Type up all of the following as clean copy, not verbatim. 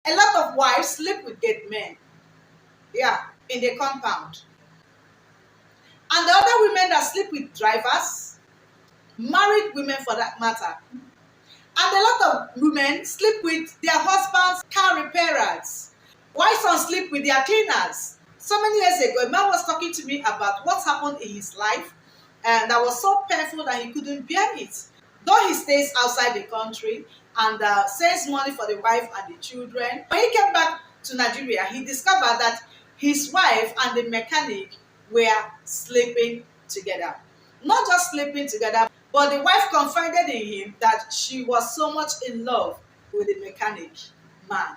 A lot of wives sleep with gate men, yeah, in the compound. And the other women that sleep with drivers, married women for that matter. And a lot of women sleep with their husbands' car repairers. Why some sleep with their cleaners? So many years ago, a man was talking to me about what happened in his life, and that was so painful that he couldn't bear it. Though he stays outside the country and sends money for the wife and the children, when he came back to Nigeria, he discovered that his wife and the mechanic were sleeping together. Not just sleeping together, but the wife confided in him that she was so much in love with the mechanic man.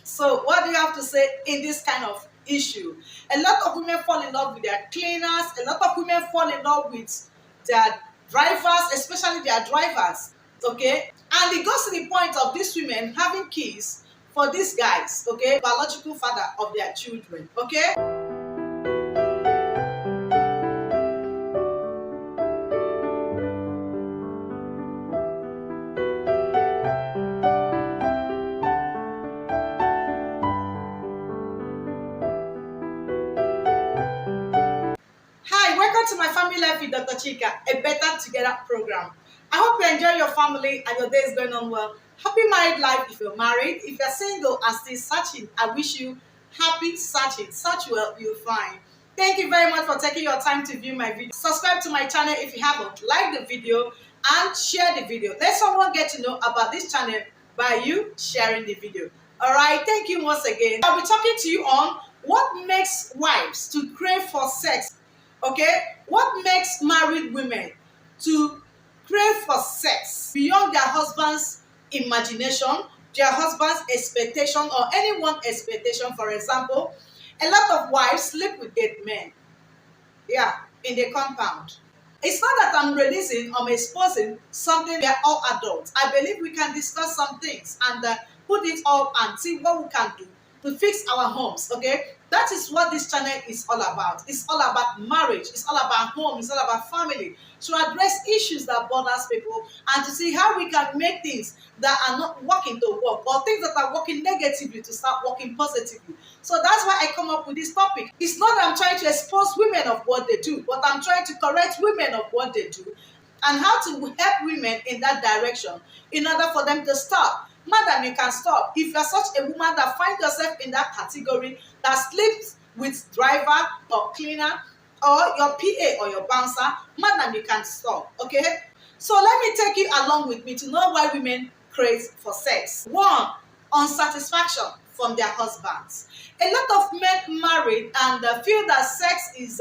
So what do you have to say in this kind of issue? A lot of women fall in love with their cleaners. A lot of women fall in love with their drivers, especially their drivers. Okay? And it goes to the point of these women having kids for these guys, okay? Biological father of their children. Okay? Hi, welcome to my Family Life with Dr. Chika, a Better Together program. I hope you enjoy your family and your day is going on well. Happy married life if you're married. If you're single and still searching, I wish you happy searching. Search well, you'll find. Thank you very much for taking your time to view my video. Subscribe to my channel if you haven't. Like the video and share the video. Let someone get to know about this channel by you sharing the video. Alright, thank you once again. I'll be talking to you on what makes wives to crave for sex. Okay, what makes married women to crave for sex beyond their husband's imagination, their husband's expectation, or anyone's expectation? For example, a lot of wives sleep with dead men, yeah, in the compound. It's not that I'm releasing or exposing something. We are all adults. I believe we can discuss some things and put it up and see what we can do to fix our homes. Okay, that is what this channel is all about. It's all about marriage. It's all about home. It's all about family, to address issues that bothers people and to see how we can make things that are not working to work, or things that are working negatively to start working positively. So that's why I come up with this topic. It's not that I'm trying to expose women of what they do, but I'm trying to correct women of what they do and how to help women in that direction in order for them to stop. Madam, you can stop. If you're such a woman that finds yourself in that category, that sleeps with driver or cleaner or your PA or your bouncer, madam, you can stop. Okay? So let me take you along with me to know why women crave for sex. One, unsatisfaction from their husbands. A lot of men married and feel that sex is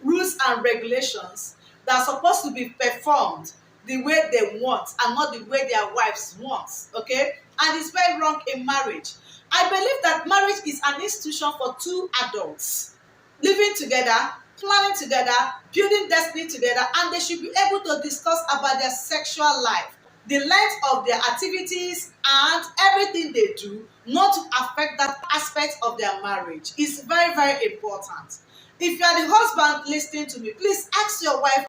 rules and regulations that are supposed to be performed the way they want and not the way their wives want. Okay? And it's very wrong in marriage. I believe that marriage is an institution for two adults living together, planning together, building destiny together, and they should be able to discuss about their sexual life, the length of their activities, and everything they do, not to affect that aspect of their marriage. It's very, very important. If you are the husband listening to me, please ask your wife.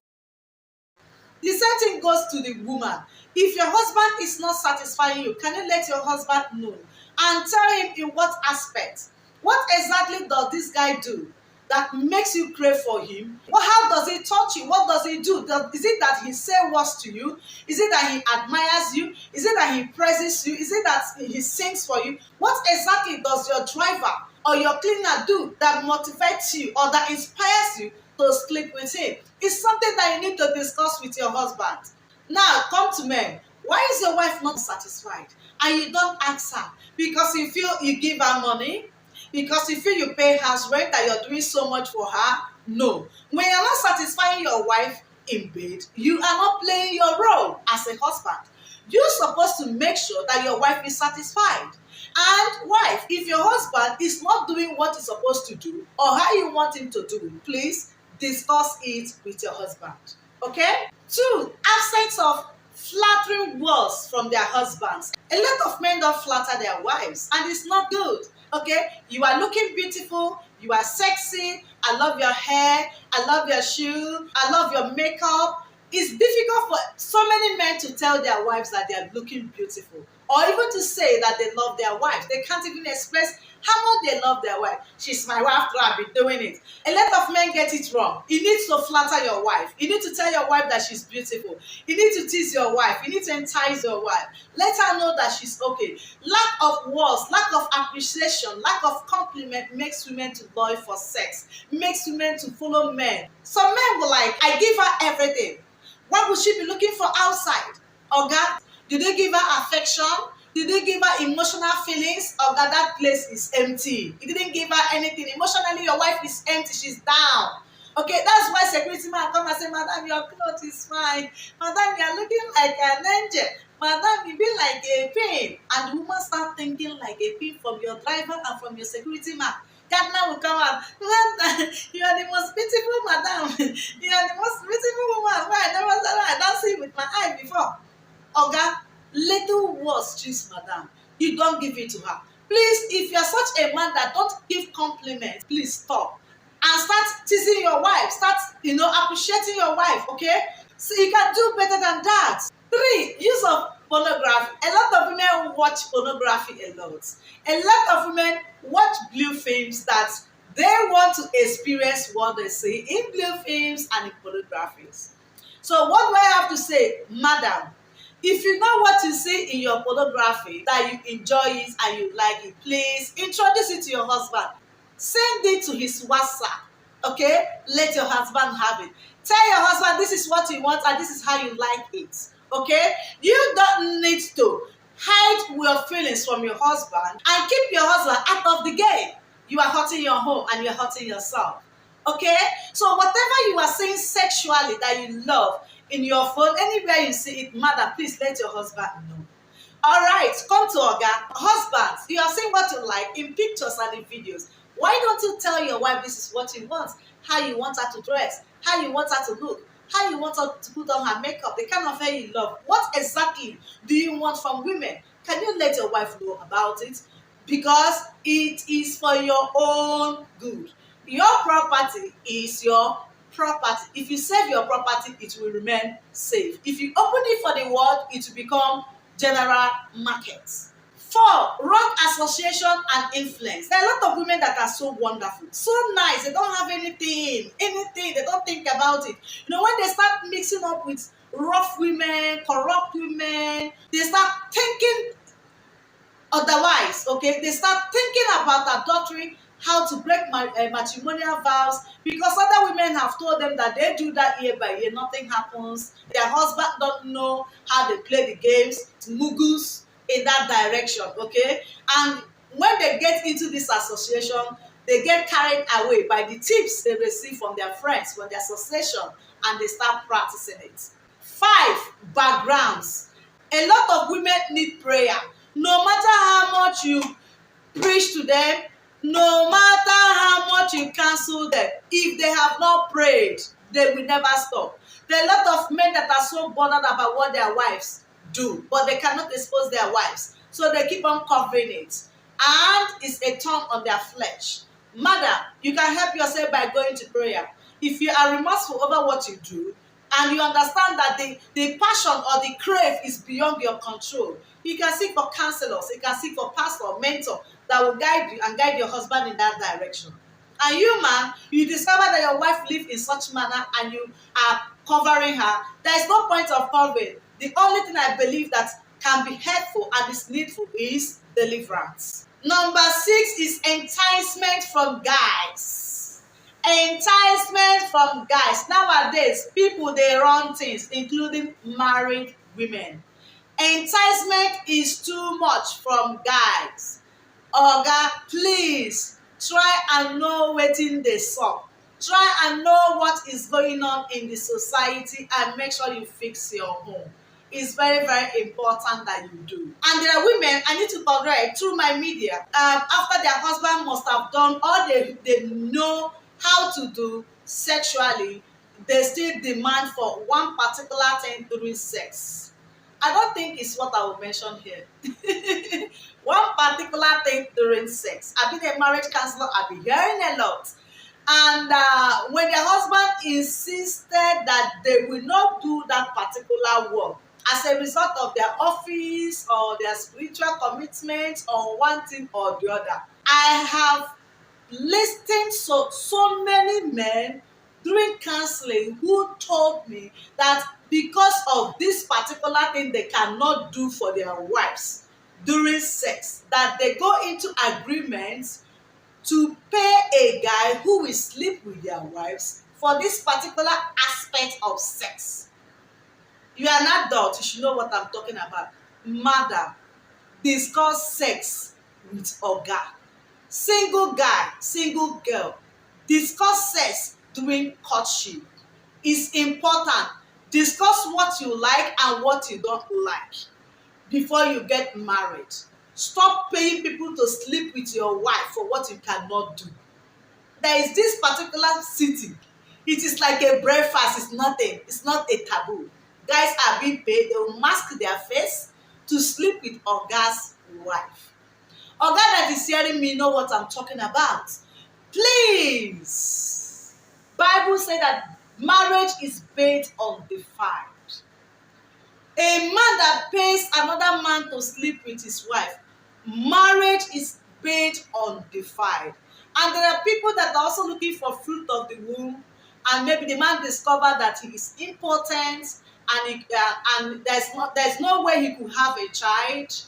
The same thing goes to the woman. If your husband is not satisfying you, can you let your husband know and tell him in what aspect? What exactly does this guy do that makes you crave for him? How does he touch you? What does he do? Is it that he says words to you? Is it that he admires you? Is it that he praises you? Is it that he sings for you? What exactly does your driver or your cleaner do that motivates you or that inspires you to sleep with him? It's something that you need to discuss with your husband. Now, come to men. Why is your wife not satisfied? And you don't ask her because you feel you give her money, because you feel you pay house rent, that you're doing so much for her? No. When you're not satisfying your wife in bed, you are not playing your role as a husband. You're supposed to make sure that your wife is satisfied. And wife, if your husband is not doing what he's supposed to do or how you want him to do it, please discuss it with your husband. Okay? Two, absence of flattering words from their husbands. A lot of men don't flatter their wives, and it's not good. Okay? You are looking beautiful, you are sexy, I love your hair, I love your shoe, I love your makeup. It's difficult for so many men to tell their wives that they are looking beautiful or even to say that they love their wives. They can't even express how much they love their wife. She's my wife, so I've been doing it. A lot of men get it wrong. You need to flatter your wife. You need to tell your wife that she's beautiful. You need to tease your wife. You need to entice your wife. Let her know that she's okay. Lack of words, lack of appreciation, lack of compliment makes women to loyal for sex, makes women to follow men. Some men will like, I give her everything. What would she be looking for outside? Oga, did they give her affection? Did they give her emotional feelings? Or that place is empty? You didn't give her anything. Emotionally, your wife is empty. She's down. Okay, that's why security man come and say, Madam, your clothes is fine. Madam, you're looking like an angel. Madam, you be like a pin. And the woman start thinking like a pin from your driver and from your security man. Gardener will come out. You are the most beautiful madam. You are the most beautiful woman. Why I never said I don't see with my eye before. Oga, little words, please, madam. You don't give it to her. Please, if you're such a man that don't give compliments, please stop. And start teasing your wife. Start, appreciating your wife, okay? So you can do better than that. 3, use of pornography. A lot of women watch pornography a lot. A lot of women watch blue films that they want to experience what they see in blue films and in pornographies. So what do I have to say? Madam, if you know what you see in your pornography, that you enjoy it and you like it, please introduce it to your husband. Send it to his WhatsApp, okay? Let your husband have it. Tell your husband this is what you want and this is how you like it, okay? You don't need to hide your feelings from your husband and keep your husband out of the game. You are hurting your home and you're hurting yourself, okay? So whatever you are saying sexually that you love in your phone, anywhere you see it, madam, please let your husband know. All right, come to Oga. Husbands, you are saying what you like in pictures and in videos. Why don't you tell your wife this is what you want, how you want her to dress, how you want her to look, how you want her to put on her makeup, the kind of hair you love. What exactly do you want from women? Can you let your wife know about it? Because it is for your own good. Your property is your property. If you save your property, it will remain safe. If you open it for the world, it will become general market. 4, wrong association and influence. There are a lot of women that are so wonderful, so nice. They don't have anything. They don't think about it. When they start mixing up with rough women, corrupt women, they start thinking otherwise, okay? They start thinking about adultery, how to break matrimonial vows, because other women have told them that they do that year by year, nothing happens. Their husband don't know how they play the games, muggles in that direction, okay? And when they get into this association, they get carried away by the tips they receive from their friends, from the association, and they start practicing it. 5, backgrounds. A lot of women need prayer. No matter how much you preach to them, no matter how much you counsel them, if they have not prayed, they will never stop. There are a lot of men that are so bothered about what their wives do, but they cannot expose their wives. So they keep on covering it. And it's a thorn on their flesh. Mother, you can help yourself by going to prayer. If you are remorseful over what you do, and you understand that the passion or the crave is beyond your control, you can seek for counselors, you can seek for pastor or mentor that will guide you and guide your husband in that direction. And you, man, you discover that your wife lives in such manner and you are covering her. There is no point of covering. The only thing I believe that can be helpful and is needful is deliverance. Number 6 is enticement from guys. Enticement from guys. Nowadays, people, they run things, including married women. Enticement is too much from guys. Oga, please try and know wetin dey sup. Try and know what is going on in the society and make sure you fix your home. It's very, very important that you do. And there are women, I need to correct, through my media, after their husband must have done all they know how to do sexually, they still demand for one particular thing during sex. I don't think it's what I will mention here. One particular thing during sex. I've been a marriage counselor, I've been hearing a lot. And when their husband insisted that they will not do that particular work, as a result of their office or their spiritual commitment or one thing or the other. I have listened to so many men during counseling who told me that because of this particular thing they cannot do for their wives during sex, that they go into agreements to pay a guy who will sleep with their wives for this particular aspect of sex. You are an adult, you should know what I'm talking about. Madam, discuss sex with oga. Single guy, single girl, discuss sex during courtship. It's important. Discuss what you like and what you don't like before you get married. Stop paying people to sleep with your wife for what you cannot do. There is this particular city. It is like a breakfast. It's nothing. It's not a taboo. Guys are being paid. They will mask their face to sleep with oga's wife. Oga that is hearing me know what I'm talking about. Please. Bible says that marriage is based on defiled. A man that pays another man to sleep with his wife, marriage is based on defiled. And there are people that are also looking for fruit of the womb, and maybe the man discovered that he is impotent, and there's no way he could have a child,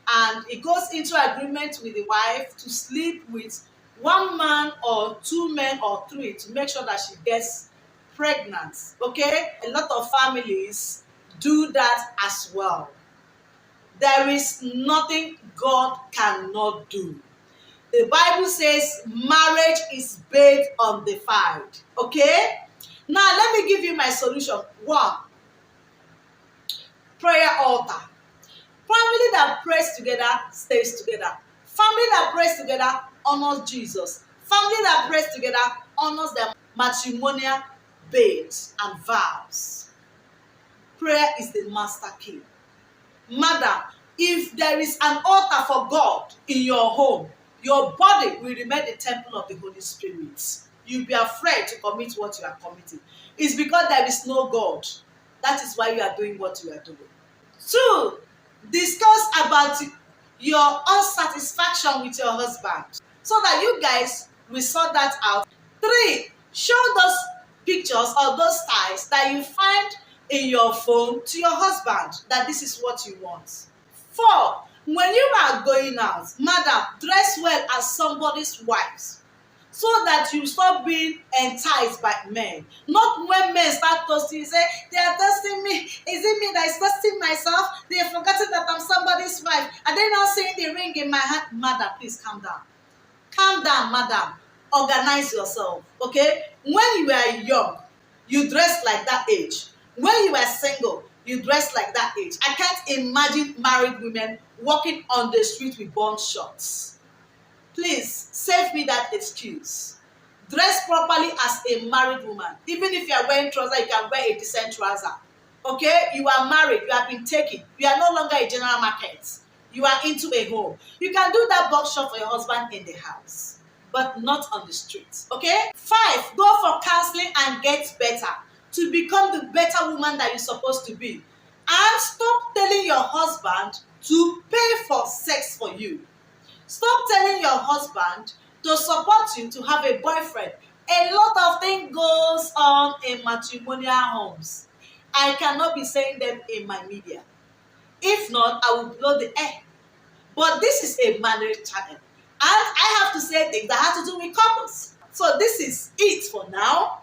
and he goes into agreement with the wife to sleep with one man or two men or three to make sure that she gets pregnant. Okay, a lot of families do that as well. There is nothing God cannot do. The Bible says marriage is based on defiled. Okay? Now let me give you my solution. One, prayer altar. Family that prays together stays together. Family that prays together honors Jesus. Family that prays together honors their matrimonial vows and vows. Prayer is the master key. Madam, if there is an altar for God in your home, your body will remain the temple of the Holy Spirit. You'll be afraid to commit what you are committing. It's because there is no God. That is why you are doing what you are doing. 2, discuss about your unsatisfaction with your husband so that you guys will sort that out. 3, show those pictures or those styles that you find in your phone to your husband that this is what you want. 4, when you are going out, madam, dress well as somebody's wife so that you stop being enticed by men. Not when men start toasting, you say, they are toasting me. Is it me that is toasting myself? They have forgotten that I'm somebody's wife. Are they not seeing the ring in my hand? Madam, please calm down. Calm down, madam. Organize yourself, okay? When you are young, you dress like that age. When you are single, you dress like that age. I can't imagine married women walking on the street with bond shorts. Please, save me that excuse. Dress properly as a married woman. Even if you are wearing trousers, you can wear a decent trouser. Okay? You are married. You have been taken. You are no longer a general market. You are into a home. You can do that box shop for your husband in the house, but not on the street. Okay? 5, go for counseling and get better to become the better woman that you're supposed to be. And stop telling your husband to pay for sex for you. Stop telling your husband to support you to have a boyfriend. A lot of things goes on in matrimonial homes. I cannot be saying them in my media. If not, I will blow the air. But this is a marriage channel. And I have to say things that have to do with couples. So this is it for now.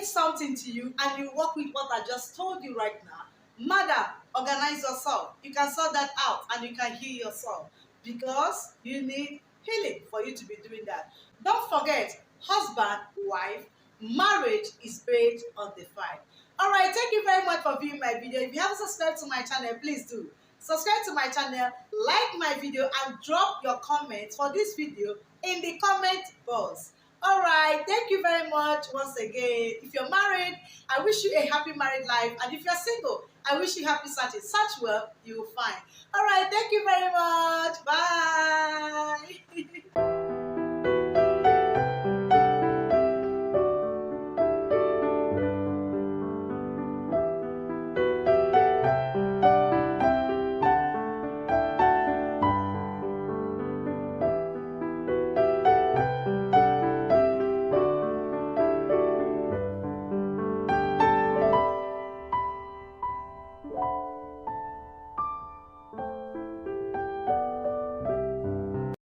Something to you and you work with what I just told you right now. Madam, organize yourself. You can sort that out and you can heal yourself because you need healing for you to be doing that. Don't forget, husband, wife, marriage is based on the fight. All right, thank you very much for viewing my video. If you haven't subscribed to my channel, please do. Subscribe to my channel, like my video, and drop your comments for this video in the comment box. All right, thank you very much once again. If you're married, I wish you a happy married life. And if you're single, I wish you happy searching. Search well, you will find. All right, thank you very much. Bye.